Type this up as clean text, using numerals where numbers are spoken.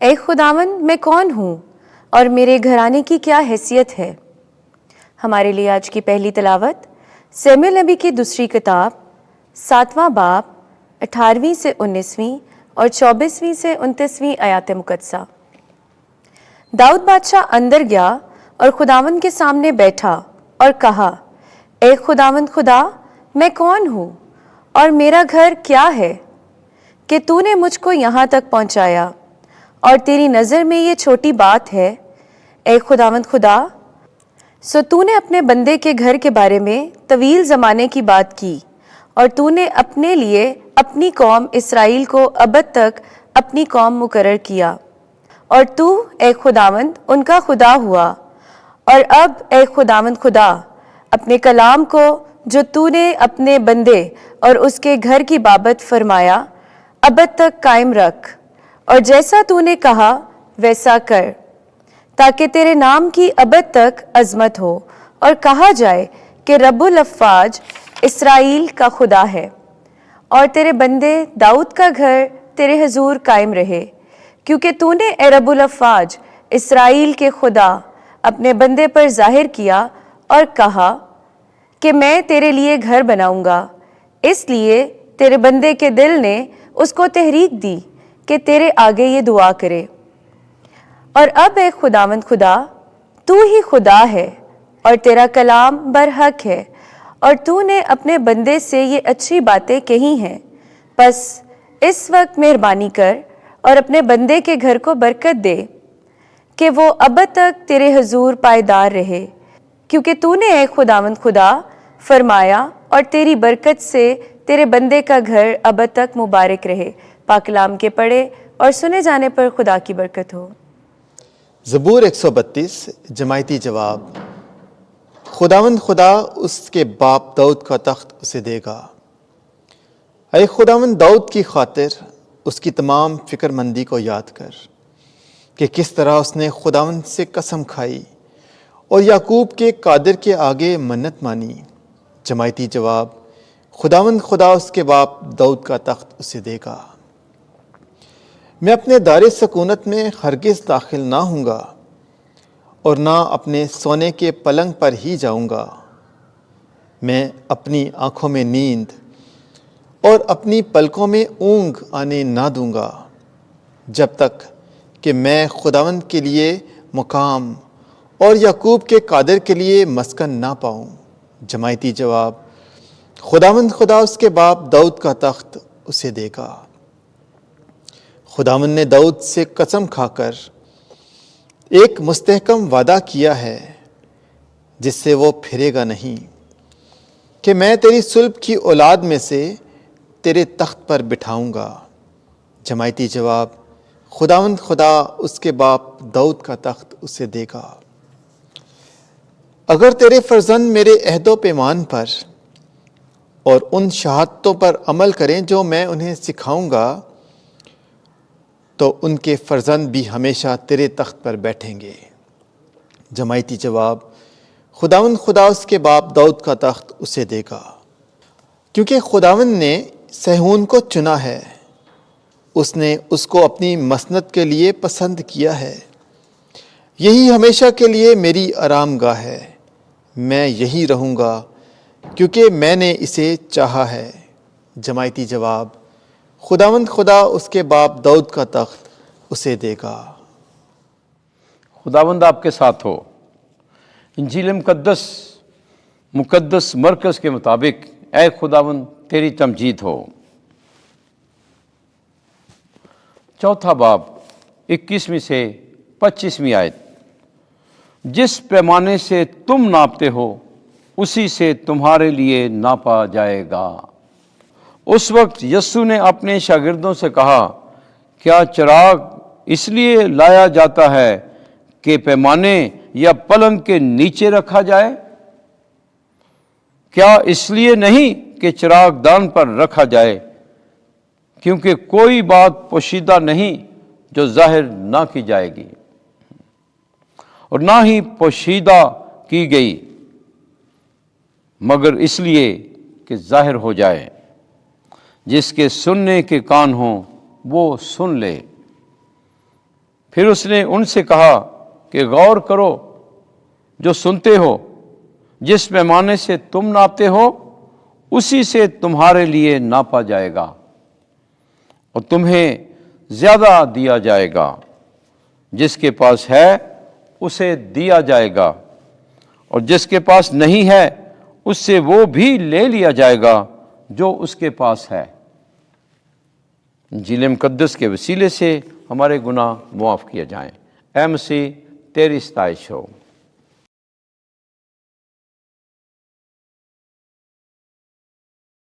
اے خداوند میں کون ہوں اور میرے گھرانے کی کیا حیثیت ہے؟ ہمارے لیے آج کی پہلی تلاوت سیموئیل نبی کی دوسری کتاب 7واں باب 18ویں سے 19ویں اور 24ویں سے 29ویں آیات مقدسہ۔ داؤد بادشاہ اندر گیا اور خداوند کے سامنے بیٹھا اور کہا، اے خداوند خدا، میں کون ہوں اور میرا گھر کیا ہے کہ تو نے مجھ کو یہاں تک پہنچایا، اور تیری نظر میں یہ چھوٹی بات ہے۔ اے خداوند خدا، سو تو نے اپنے بندے کے گھر کے بارے میں طویل زمانے کی بات کی، اور تو نے اپنے لیے اپنی قوم اسرائیل کو ابد تک اپنی قوم مقرر کیا، اور تو اے خداوند ان کا خدا ہوا۔ اور اب اے خداوند خدا، اپنے کلام کو جو تو نے اپنے بندے اور اس کے گھر کی بابت فرمایا ابد تک قائم رکھ، اور جیسا تو نے کہا ویسا کر، تاکہ تیرے نام کی ابد تک عظمت ہو اور کہا جائے کہ رب الافواج اسرائیل کا خدا ہے، اور تیرے بندے داؤد کا گھر تیرے حضور قائم رہے، کیونکہ تو نے اے رب الافواج اسرائیل کے خدا اپنے بندے پر ظاہر کیا اور کہا کہ میں تیرے لیے گھر بناؤں گا۔ اس لیے تیرے بندے کے دل نے اس کو تحریک دی کہ تیرے آگے یہ دعا کرے۔ اور اب اے خداوند خدا، تو ہی خدا ہے اور تیرا کلام برحق ہے، اور تو نے اپنے بندے سے یہ اچھی باتیں کہی ہیں، بس اس وقت مہربانی کر اور اپنے بندے کے گھر کو برکت دے کہ وہ ابد تک تیرے حضور پائیدار رہے، کیونکہ تو نے اے خداوند خدا فرمایا، اور تیری برکت سے تیرے بندے کا گھر ابد تک مبارک رہے۔ پاک کلام کے پڑھے اور سنے جانے پر خدا کی برکت ہو۔ زبور 132 جماعتی جواب۔ خداوند خدا اس کے باپ داؤد کا تخت اسے دے گا۔ اے خداوند، داؤد کی خاطر اس کی تمام فکر مندی کو یاد کر کہ کس طرح اس نے خداوند سے قسم کھائی اور یعقوب کے قادر کے آگے منت مانی۔ جماعتی جواب۔ خداوند خدا اس کے باپ داؤد کا تخت اسے دے گا۔ میں اپنے دار سکونت میں ہرگز داخل نہ ہوں گا اور نہ اپنے سونے کے پلنگ پر ہی جاؤں گا۔ میں اپنی آنکھوں میں نیند اور اپنی پلکوں میں اونگ آنے نہ دوں گا، جب تک کہ میں خداوند کے لیے مقام اور یعقوب کے قادر کے لیے مسکن نہ پاؤں۔ جماعتی جواب۔ خداوند خدا اس کے باپ داؤد کا تخت اسے دے گا۔ خداوند نے داؤد سے قسم کھا کر ایک مستحکم وعدہ کیا ہے جس سے وہ پھرے گا نہیں، کہ میں تیری صلب کی اولاد میں سے تیرے تخت پر بٹھاؤں گا۔ جماعتی جواب۔ خداوند خدا اس کے باپ داؤد کا تخت اسے دے گا۔ اگر تیرے فرزند میرے عہد و پیمان پر اور ان شہادتوں پر عمل کریں جو میں انہیں سکھاؤں گا، تو ان کے فرزند بھی ہمیشہ تیرے تخت پر بیٹھیں گے۔ جماعتی جواب۔ خداوند خدا اس کے باپ داؤد کا تخت اسے دے گا، کیونکہ خداوند نے صہیون کو چنا ہے، اس نے اس کو اپنی مسند کے لیے پسند کیا ہے۔ یہی ہمیشہ کے لیے میری آرام گاہ ہے، میں یہی رہوں گا کیونکہ میں نے اسے چاہا ہے۔ جماعتی جواب۔ خداوند خدا اس کے باپ داؤد کا تخت اسے دے گا۔ خداوند آپ کے ساتھ ہو۔ انجیل مقدس مرکز کے مطابق اے خداوند تیری تمجید ہو۔ چوتھا باب 21ویں سے 25ویں آیت۔ جس پیمانے سے تم ناپتے ہو اسی سے تمہارے لیے ناپا جائے گا۔ اس وقت یسوع نے اپنے شاگردوں سے کہا، کیا چراغ اس لیے لایا جاتا ہے کہ پیمانے یا پلنگ کے نیچے رکھا جائے؟ کیا اس لیے نہیں کہ چراغ دان پر رکھا جائے، کیونکہ کوئی بات پوشیدہ نہیں جو ظاہر نہ کی جائے گی، اور نہ ہی پوشیدہ کی گئی مگر اس لیے کہ ظاہر ہو جائے۔ جس کے سننے کے کان ہوں وہ سن لے۔ پھر اس نے ان سے کہا کہ غور کرو جو سنتے ہو، جس پیمانے سے تم ناپتے ہو اسی سے تمہارے لیے ناپا جائے گا اور تمہیں زیادہ دیا جائے گا۔ جس کے پاس ہے اسے دیا جائے گا، اور جس کے پاس نہیں ہے اس سے وہ بھی لے لیا جائے گا جو اس کے پاس ہے۔ انجیل مقدس کے وسیلے سے ہمارے گناہ معاف کیے جائیں۔ اے مسیح، تیری ستائش ہو۔